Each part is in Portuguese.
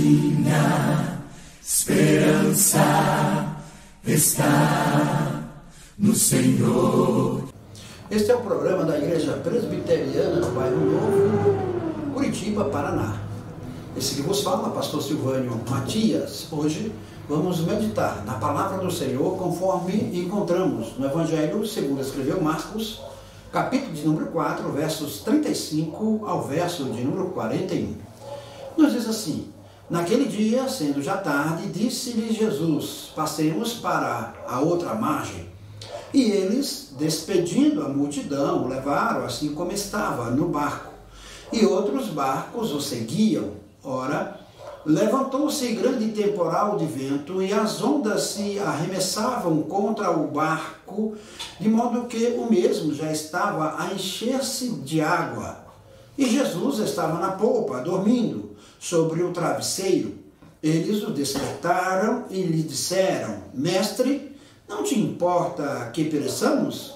Minha esperança está no Senhor. Este é o programa da Igreja Presbiteriana do Bairro Novo, Curitiba, Paraná. Esse que vos fala, pastor Silvânio Matias. Hoje vamos meditar na palavra do Senhor conforme encontramos no Evangelho segundo escreveu Marcos, capítulo de número 4, versos 35 ao verso de número 41. Nos diz assim: naquele dia, sendo já tarde, disse-lhe Jesus: passemos para a outra margem. E eles, despedindo a multidão, o levaram assim como estava no barco. E outros barcos o seguiam. Ora, levantou-se grande temporal de vento, e as ondas se arremessavam contra o barco, de modo que o mesmo já estava a encher-se de água. E Jesus estava na polpa, dormindo, sobre o travesseiro. Eles o despertaram e lhe disseram: Mestre, não te importa que pereçamos?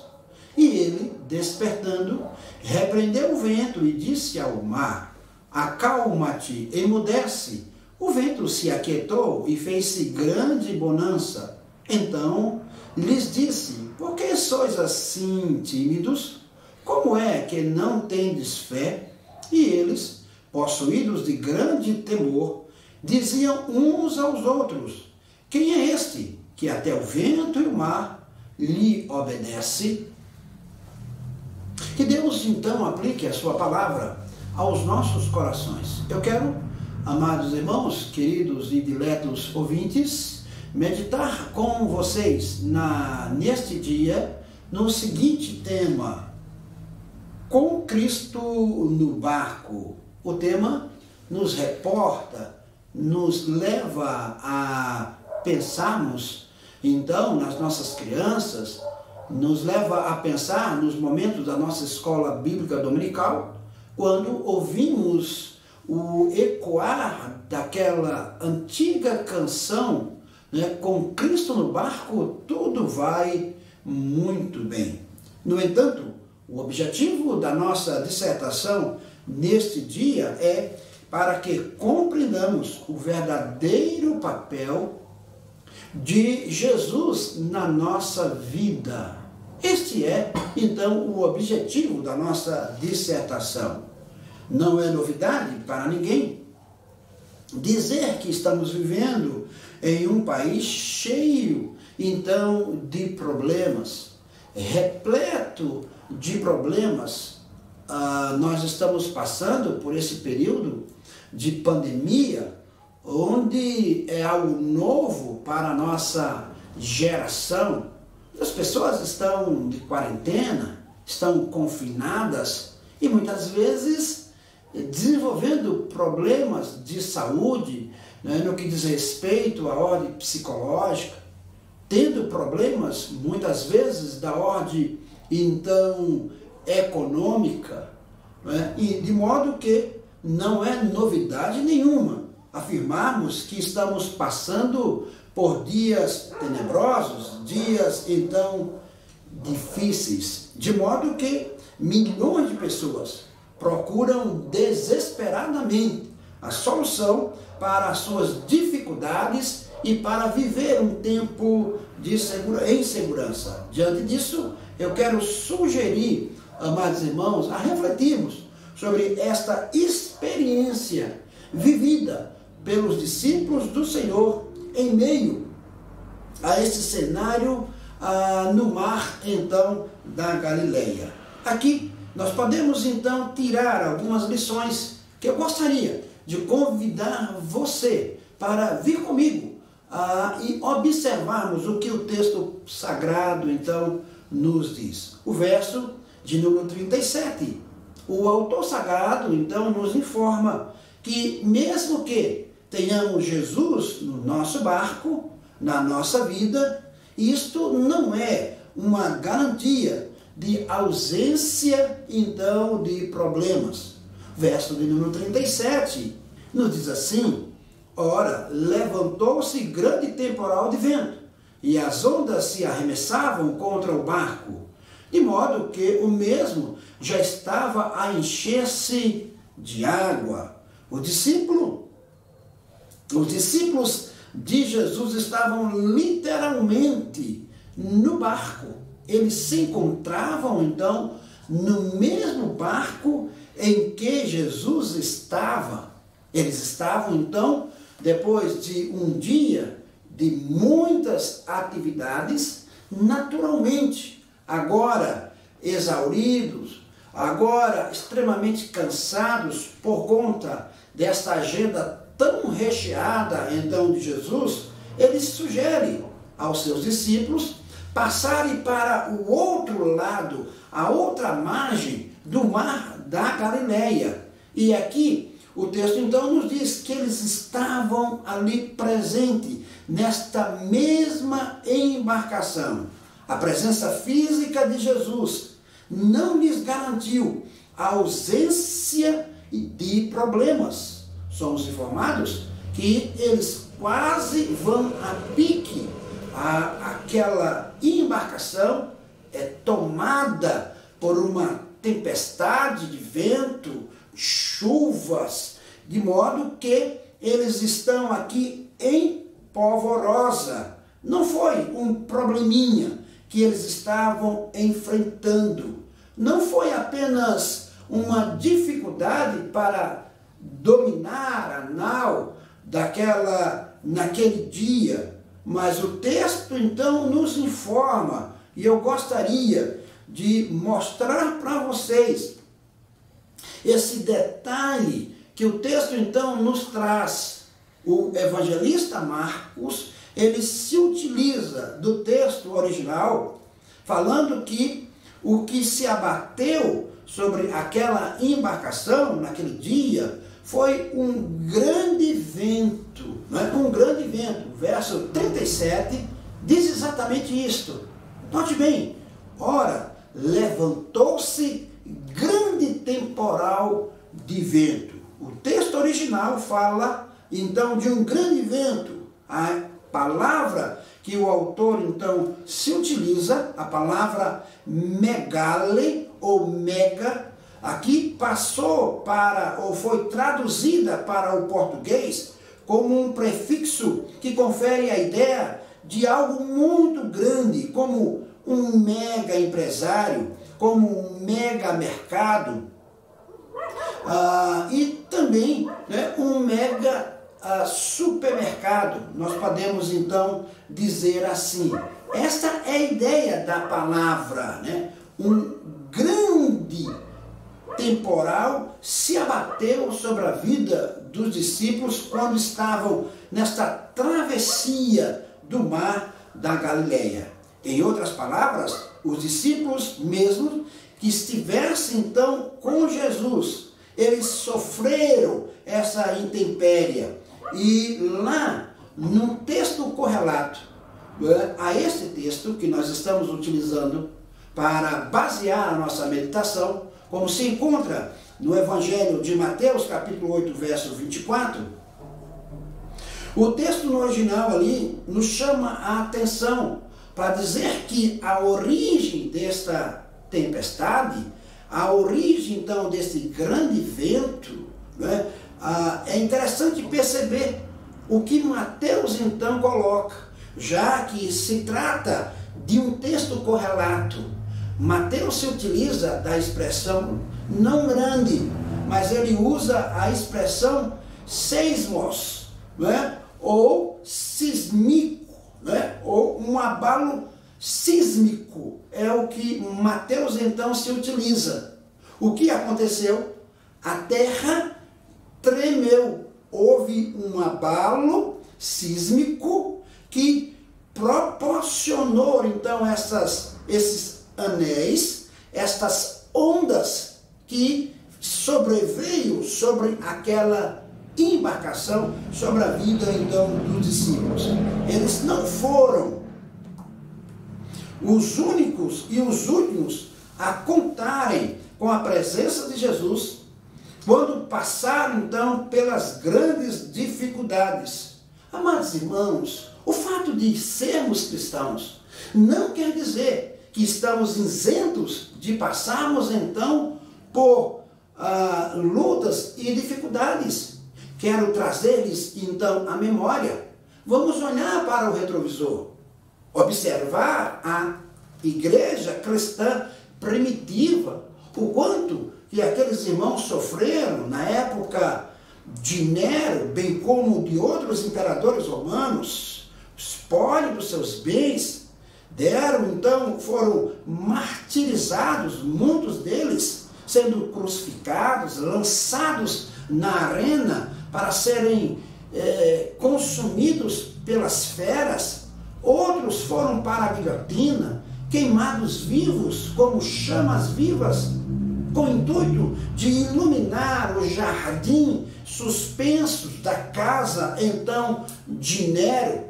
E ele, despertando, repreendeu o vento e disse ao mar: Acalma-te, emudece. O vento se aquietou e fez-se grande bonança. Então lhes disse: Por que sois assim tímidos? Como é que não tendes fé? E eles, possuídos de grande temor, diziam uns aos outros: Quem é este que até o vento e o mar lhe obedece? Que Deus então aplique a sua palavra aos nossos corações. Eu quero, amados irmãos, queridos e diletos ouvintes, meditar com vocês neste dia no seguinte tema: com Cristo no barco. O tema nos reporta, nos leva a pensarmos, então, nas nossas crianças, nos leva a pensar nos momentos da nossa escola bíblica dominical, quando ouvimos o ecoar daquela antiga canção, né, com Cristo no barco, tudo vai muito bem. No entanto, o objetivo da nossa dissertação neste dia é para que compreendamos o verdadeiro papel de Jesus na nossa vida. Este é, então, o objetivo da nossa dissertação. Não é novidade para ninguém dizer que estamos vivendo em um país cheio, então, de problemas, repleto de problemas. Nós estamos passando por esse período de pandemia, onde é algo novo para a nossa geração. As pessoas estão de quarentena, estão confinadas e muitas vezes desenvolvendo problemas de saúde, né, no que diz respeito à ordem psicológica, tendo problemas muitas vezes da ordem então econômica, né, e de modo que não é novidade nenhuma afirmarmos que estamos passando por dias tenebrosos, dias então difíceis, de modo que milhões de pessoas procuram desesperadamente a solução para as suas dificuldades e para viver um tempo em segurança. Diante disso, eu quero sugerir, amados irmãos, a refletirmos sobre esta experiência vivida pelos discípulos do Senhor em meio a esse cenário no mar, então, da Galileia. Aqui nós podemos, então, tirar algumas lições que eu gostaria de convidar você para vir comigo e observarmos o que o texto sagrado, então, nos diz. O verso de número 37. O autor sagrado, então, nos informa que mesmo que tenhamos Jesus no nosso barco, na nossa vida, isto não é uma garantia de ausência, então, de problemas. Verso de número 37 nos diz assim: ora, levantou-se grande temporal de vento, e as ondas se arremessavam contra o barco, de modo que o mesmo já estava a encher-se de água. O discípulo Os discípulos de Jesus estavam literalmente no barco. Eles se encontravam, então, no mesmo barco em que Jesus estava. Eles estavam, então, depois de um dia de muitas atividades, naturalmente, agora exauridos, agora extremamente cansados por conta desta agenda tão recheada, então, de Jesus, ele sugere aos seus discípulos passarem para o outro lado, a outra margem do mar da Galileia. E aqui o texto então nos diz que eles estavam ali presentes, nesta mesma embarcação. A presença física de Jesus não lhes garantiu a ausência de problemas. Somos informados que eles quase vão a pique. Aquela embarcação é tomada por uma tempestade de vento, chuvas, de modo que eles estão aqui em polvorosa. Não foi um probleminha que eles estavam enfrentando. Não foi apenas uma dificuldade para dominar a nau naquele dia, mas o texto então nos informa, e eu gostaria de mostrar para vocês esse detalhe que o texto então nos traz. O evangelista Marcos, ele se utiliza do texto original, falando que o que se abateu sobre aquela embarcação naquele dia foi um grande vento, um grande vento. O verso 37 diz exatamente isto. Note bem, ora, levantou-se grande temporal de vento. O texto original fala, então, de um grande vento. A palavra que o autor, então, se utiliza, a palavra megale ou mega, aqui passou para, ou foi traduzida para o português como um prefixo que confere a ideia de algo muito grande, como um mega empresário, como um mega mercado, e também um mega supermercado. Nós podemos então dizer assim. Esta é a ideia da palavra, um grande temporal se abateu sobre a vida dos discípulos quando estavam nesta travessia do mar da Galileia. Em outras palavras, os discípulos mesmo que estivessem então com Jesus, eles sofreram essa intempérie. E lá, no texto correlato a este texto que nós estamos utilizando para basear a nossa meditação, como se encontra no Evangelho de Mateus, capítulo 8, verso 24, o texto no original ali nos chama a atenção para dizer que a origem desta tempestade, a origem então desse grande vento, é interessante perceber o que Mateus então coloca, já que se trata de um texto correlato. Mateus se utiliza da expressão não grande, mas ele usa a expressão seismos, ou sísmico, ou um abalo sísmico, é o que Mateus então se utiliza. O que aconteceu? A terra tremeu, houve um abalo sísmico que proporcionou então esses anéis, estas ondas que sobreveio sobre aquela embarcação, sobre a vida então dos discípulos. Eles não foram os únicos e os últimos a contarem com a presença de Jesus quando passaram então pelas grandes dificuldades. Amados irmãos, o fato de sermos cristãos não quer dizer que estamos isentos de passarmos então por lutas e dificuldades. quero trazer-lhes então à memória. Vamos olhar para o retrovisor, observar a igreja cristã primitiva, o quanto que aqueles irmãos sofreram na época de Nero, bem como de outros imperadores romanos, espólio dos seus bens, foram martirizados, muitos deles sendo crucificados, lançados na arena para serem consumidos pelas feras. Outros foram para a guilhotina, queimados vivos como chamas vivas, com o intuito de iluminar o jardim suspenso da casa então de Nero.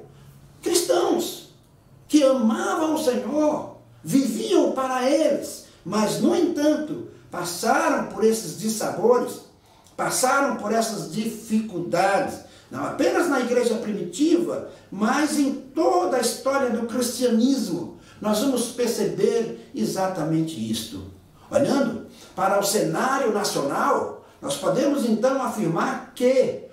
Cristãos que amavam o Senhor, viviam para eles, mas no entanto passaram por esses dissabores, passaram por essas dificuldades, não apenas na igreja primitiva, mas em toda a história do cristianismo. Nós vamos perceber exatamente isto. Olhando para o cenário nacional, nós podemos então afirmar que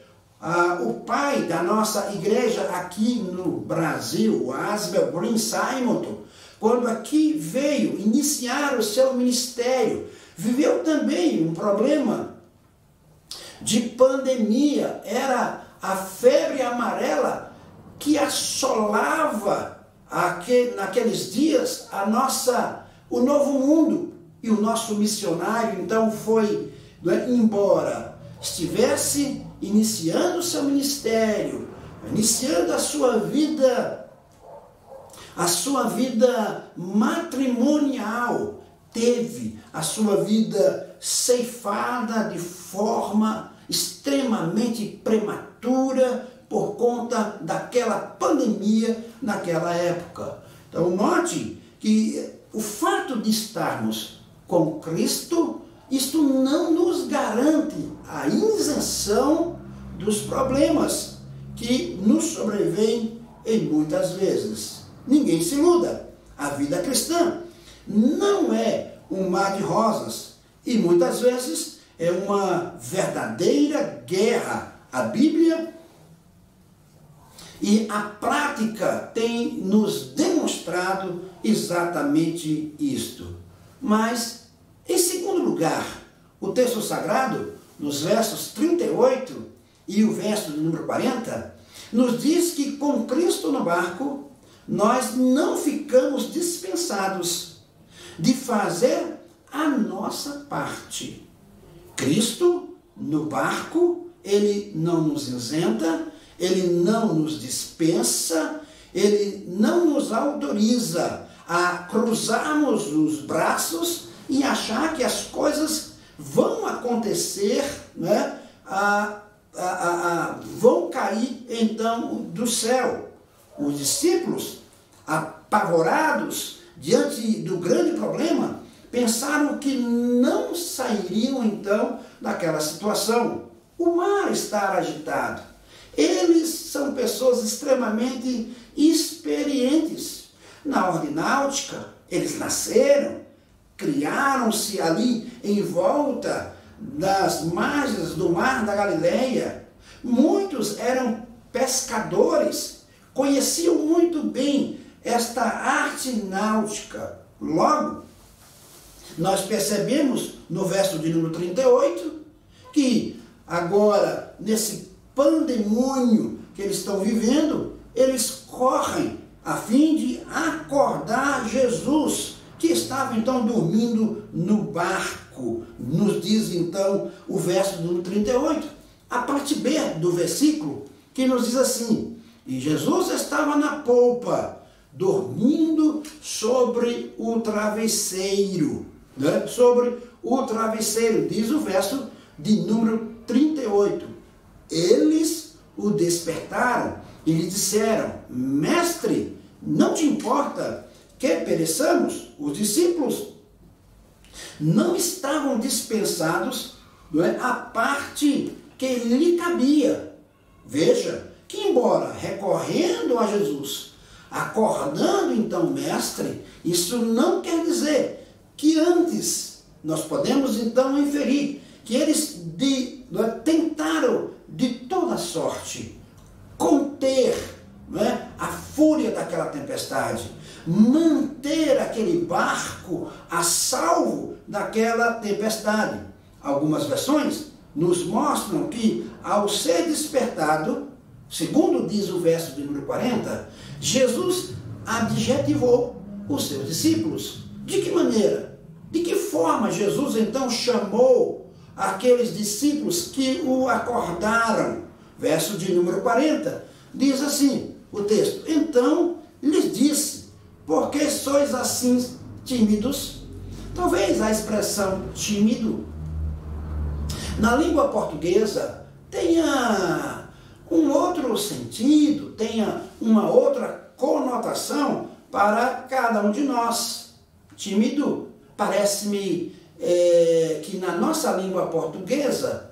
o pai da nossa igreja aqui no Brasil, o Asbel Green Simonton, quando aqui veio iniciar o seu ministério, viveu também um problema de pandemia. Era a febre amarela que assolava naqueles dias o novo mundo. E o nosso missionário então foi, embora estivesse iniciando o seu ministério, iniciando a sua vida matrimonial, teve a sua vida ceifada de forma extremamente prematura por conta daquela pandemia naquela época. Então note que o fato de estarmos com Cristo, isto não nos garante a isenção dos problemas que nos sobrevêm em muitas vezes. Ninguém se iluda. A vida cristã não é um mar de rosas e muitas vezes é uma verdadeira guerra. A Bíblia e a prática têm nos demonstrado exatamente isto. Mas, em segundo lugar, o texto sagrado, nos versos 38 e o verso de número 40, nos diz que com Cristo no barco, nós não ficamos dispensados de fazer a nossa parte. Cristo no barco, ele não nos isenta, ele não nos dispensa, ele não nos autoriza a cruzarmos os braços e achar que as coisas vão acontecer, né? Vão cair então do céu. Os discípulos, apavorados diante do grande problema, pensaram que não sairiam então daquela situação. O mar está agitado. Eles são pessoas extremamente experientes na ordem náutica. Eles nasceram, criaram-se ali em volta das margens do mar da Galileia. Muitos eram pescadores, conheciam muito bem esta arte náutica. Logo, nós percebemos no verso de número 38 que agora, nesse pandemônio que eles estão vivendo, eles correm a fim de acordar Jesus, que estava então dormindo no barco. Nos diz então o verso número 38, a parte B do versículo, que nos diz assim: e Jesus estava na polpa, dormindo sobre o travesseiro. Né? Sobre o travesseiro, diz o verso de número 38. Eles o despertaram e lhe disseram: mestre, não te importa que pereçamos? Os discípulos não estavam dispensados, não é, a parte que lhe cabia. Veja que, embora recorrendo a Jesus, acordando então mestre, isso não quer dizer que antes nós podemos então inferir que eles tentaram de tempestade, manter aquele barco a salvo daquela tempestade. Algumas versões nos mostram que, ao ser despertado, segundo diz o verso de número 40, Jesus adjetivou os seus discípulos. De que maneira? De que forma Jesus então chamou aqueles discípulos que o acordaram? Verso de número 40, diz assim o texto: então lhes disse, por que sois assim tímidos? Talvez a expressão tímido, na língua portuguesa, tenha um outro sentido, tenha uma outra conotação para cada um de nós. Tímido, parece-me que na nossa língua portuguesa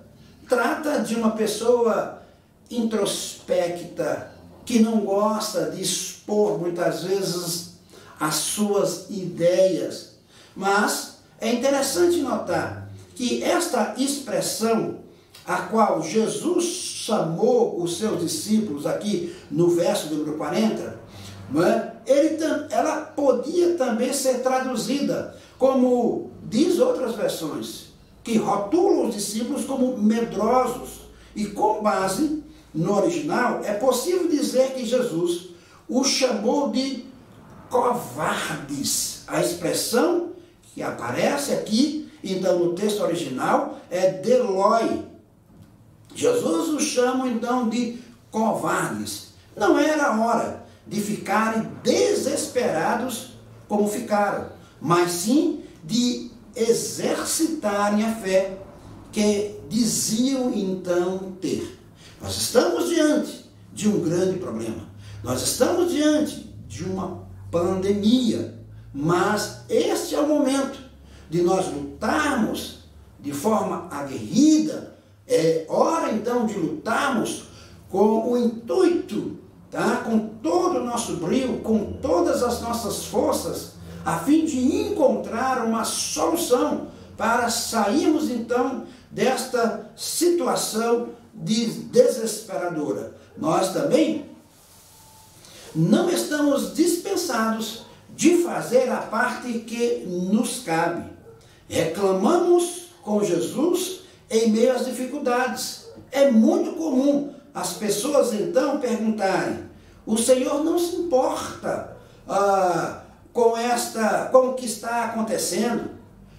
trata de uma pessoa introspecta, que não gosta de expor muitas vezes as suas ideias. Mas é interessante notar que esta expressão, a qual Jesus chamou os seus discípulos aqui no verso número 40, ela podia também ser traduzida como diz outras versões, que rotulam os discípulos como medrosos. E com base no original, é possível dizer que Jesus os chamou de covardes. A expressão que aparece aqui, então, no texto original, é deloi. Jesus os chama, então, de covardes. Não era hora de ficarem desesperados como ficaram, mas sim de exercitarem a fé que diziam então ter. Nós estamos diante de um grande problema. Nós estamos diante de uma pandemia. Mas este é o momento de nós lutarmos de forma aguerrida. É hora então de lutarmos com o intuito, com todo o nosso brio, com todas as nossas forças, a fim de encontrar uma solução para sairmos então desta situação desesperadora. Nós também não estamos dispensados de fazer a parte que nos cabe. Reclamamos com Jesus em meio às dificuldades. É muito comum as pessoas então perguntarem: o Senhor não se importa com o que está acontecendo?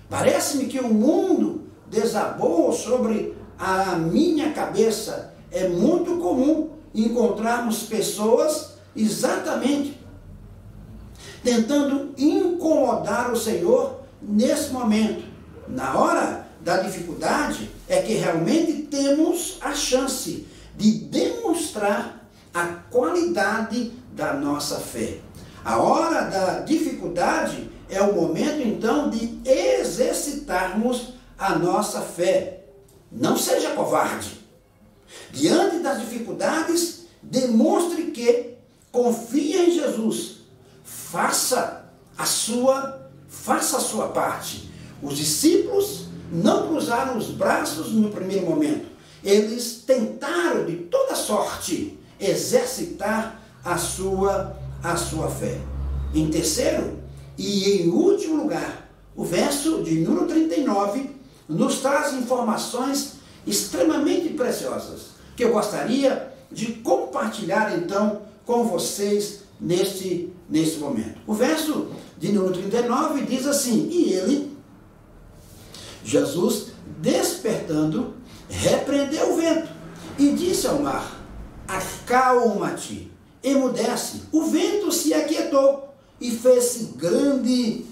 Parece-me que o mundo desabou sobre a minha cabeça. É muito comum encontrarmos pessoas exatamente tentando incomodar o Senhor nesse momento. Na hora da dificuldade é que realmente temos a chance de demonstrar a qualidade da nossa fé. A hora da dificuldade é o momento então de exercitarmos a nossa fé. Não seja covarde. Diante das dificuldades, demonstre que confia em Jesus. Faça a sua parte. Os discípulos não cruzaram os braços no primeiro momento. Eles tentaram de toda sorte exercitar a sua fé. Em terceiro e em último lugar, o verso de número 39 nos traz informações extremamente preciosas que eu gostaria de compartilhar então com vocês neste momento. O verso de número 39 diz assim: e ele, Jesus, despertando, repreendeu o vento e disse ao mar: acalma-te, emudece. O vento se aquietou e fez-se grande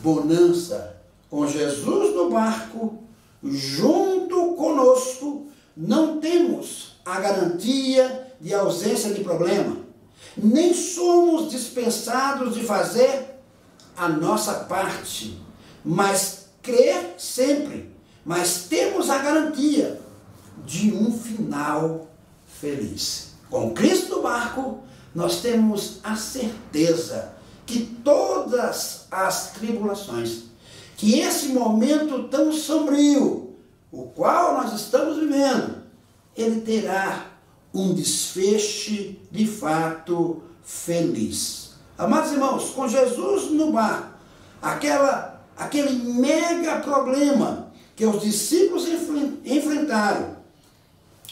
bonança. Com Jesus no barco, junto conosco, não temos a garantia de ausência de problema, nem somos dispensados de fazer a nossa parte, mas crer sempre, mas temos a garantia de um final feliz. Com Cristo no barco, nós temos a certeza que todas as tribulações, que esse momento tão sombrio, o qual nós estamos vivendo, ele terá um desfecho de fato feliz. Amados irmãos, com Jesus no barco, aquele mega problema que os discípulos enfrentaram,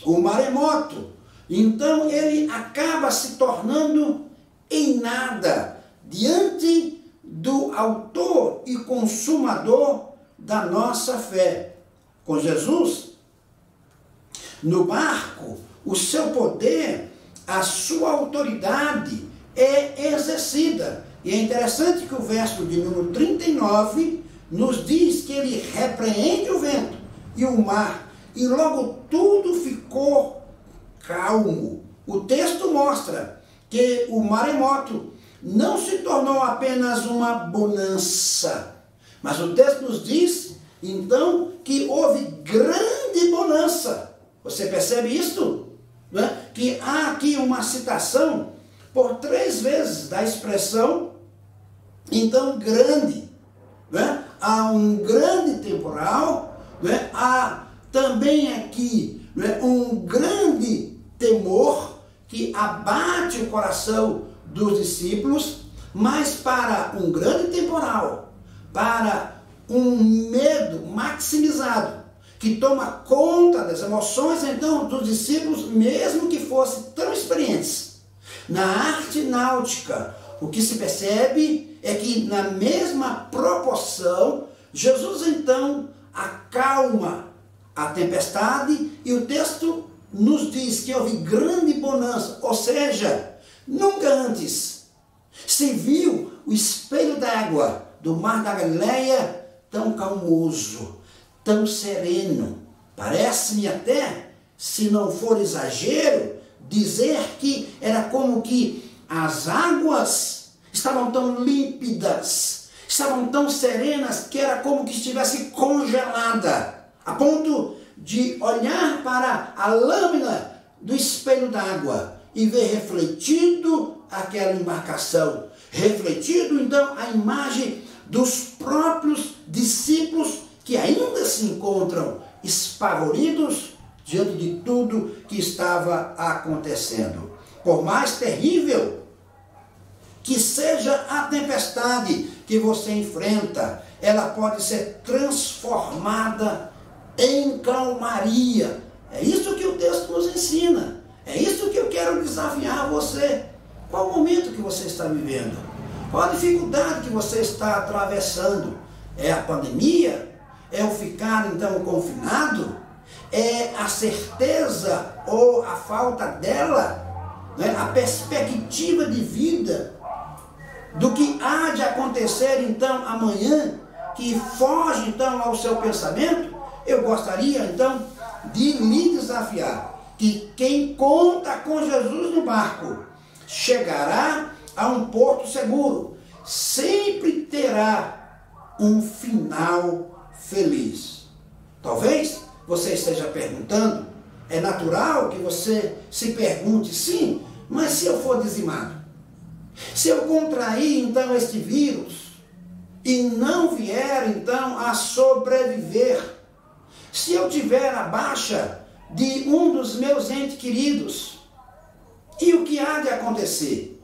o maremoto, então ele acaba se tornando em nada diante do autor e consumador da nossa fé. Com Jesus no barco, o seu poder, a sua autoridade é exercida. E é interessante que o verso de número 39 nos diz que ele repreende o vento e o mar, e logo tudo ficou calmo. O texto mostra que o maremoto não se tornou apenas uma bonança, mas o texto nos diz, então, que houve grande bonança. Você percebe isso? Né? Que há aqui uma citação por 3 vezes da expressão, então, grande. Né? Há um grande temporal, né? Há também aqui, né, um grande temor que abate o coração dos discípulos, mas para um grande temporal, para um medo maximizado, que toma conta das emoções, então, dos discípulos, mesmo que fossem tão experientes. Na arte náutica, o que se percebe é que, na mesma proporção, Jesus, então, acalma a tempestade, e o texto nos diz que houve grande bonança, ou seja, nunca antes se viu o espelho d'água do mar da Galileia tão calmoso, tão sereno. Parece-me até, se não for exagero, dizer que era como que as águas estavam tão límpidas, estavam tão serenas, que era como que estivesse congelada, a ponto de olhar para a lâmina do espelho d'água e ver refletido aquela embarcação, refletido então a imagem dos próprios discípulos que ainda se encontram espavoridos diante de tudo que estava acontecendo. Por mais terrível que seja a tempestade que você enfrenta, ela pode ser transformada em calmaria. É isso que o texto nos ensina. É isso que eu quero desafiar você. Qual o momento que você está vivendo? Qual a dificuldade que você está atravessando? É a pandemia? É o ficar então confinado? É a certeza ou a falta dela? Né? A perspectiva de vida do que há de acontecer então amanhã, que foge então ao seu pensamento? Eu gostaria então de lhe desafiar que quem conta com Jesus no barco chegará a um porto seguro, sempre terá um final feliz. Talvez você esteja perguntando, é natural que você se pergunte, sim, mas se eu for dizimado, se eu contrair então este vírus e não vier então a sobreviver, se eu tiver a baixa de um dos meus entes queridos, e o que há de acontecer?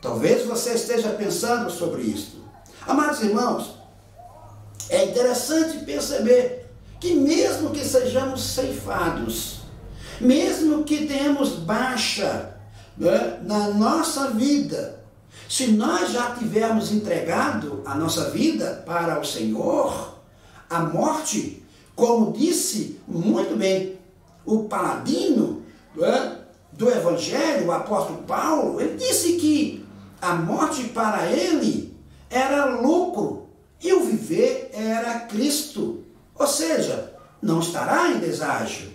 Talvez você esteja pensando sobre isso. Amados irmãos, é interessante perceber que mesmo que sejamos ceifados, mesmo que tenhamos baixa, né, na nossa vida, se nós já tivermos entregado a nossa vida para o Senhor, a morte, como disse muito bem o paladino, né, do Evangelho, o apóstolo Paulo, ele disse que a morte para ele era lucro e o viver era Cristo. Ou seja, não estará em deságio.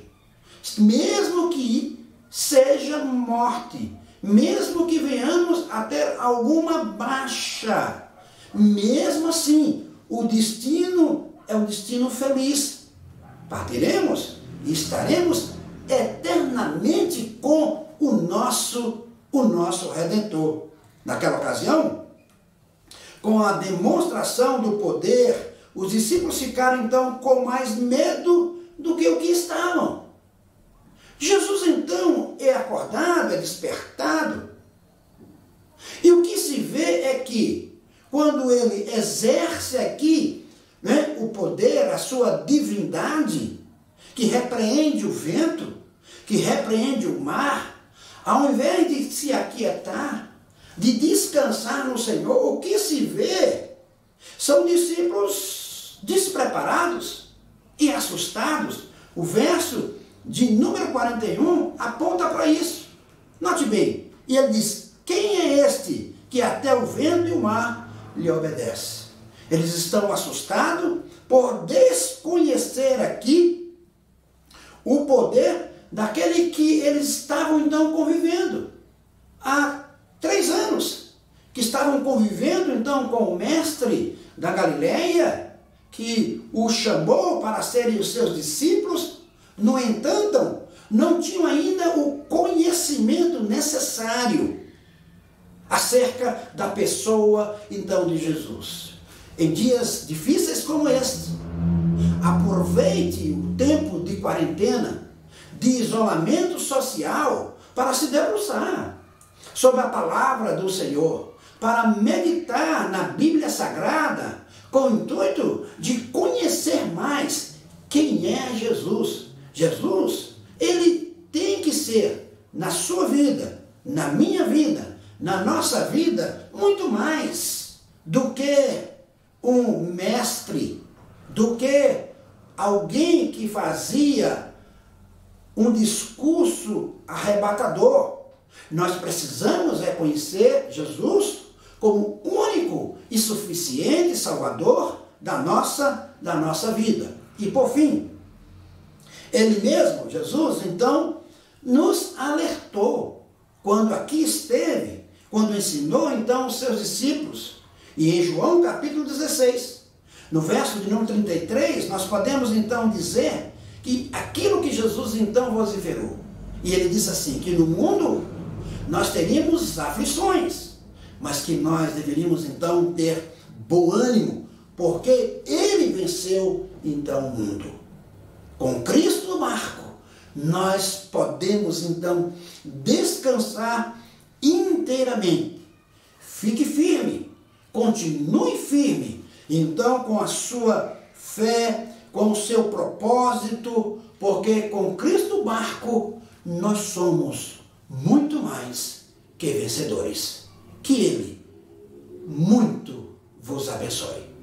Mesmo que seja morte, mesmo que venhamos a ter alguma baixa, mesmo assim, o destino é um destino feliz. Partiremos e estaremos eternamente com o nosso Redentor. Naquela ocasião, com a demonstração do poder, os discípulos ficaram então com mais medo do que o que estavam. Jesus então é acordado, é despertado. E o que se que, quando ele exerce aqui, né, o poder, a sua divindade, que repreende o vento, que repreende o mar, ao invés de se aquietar, de descansar no Senhor, o que se vê são discípulos despreparados e assustados. O verso de número 41 aponta para isso. Note bem, e ele diz: quem é este que até o vento e o mar lhe obedece? Eles estão assustados por desconhecer aqui o poder daquele que eles estavam então convivendo há 3 anos, que estavam convivendo então com o mestre da Galileia, que o chamou para serem os seus discípulos. No entanto, não tinham ainda o conhecimento necessário acerca da pessoa então de Jesus. Em dias difíceis como este, aproveite o tempo de quarentena, de isolamento social, para se debruçar sobre a palavra do Senhor, para meditar na Bíblia Sagrada, com o intuito de conhecer mais quem é Jesus. Jesus, ele tem que ser, na sua vida, na minha vida, na nossa vida, muito mais do que um mestre, do que alguém que fazia um discurso arrebatador. Nós precisamos reconhecer Jesus como único e suficiente Salvador da nossa vida. E por fim, ele mesmo, Jesus, então, nos alertou quando aqui esteve, quando ensinou então os seus discípulos. E em João capítulo 16, no verso de número 33, nós podemos então dizer que aquilo que Jesus então vociferou. E ele disse assim, que no mundo nós teríamos aflições, mas que nós deveríamos então ter bom ânimo, porque ele venceu então o mundo. Com Cristo no barco, nós podemos então descansar inteiramente. Fique firme, continue firme, então com a sua fé, com o seu propósito, porque com Cristo no barco nós somos muito mais que vencedores. Que Ele muito vos abençoe.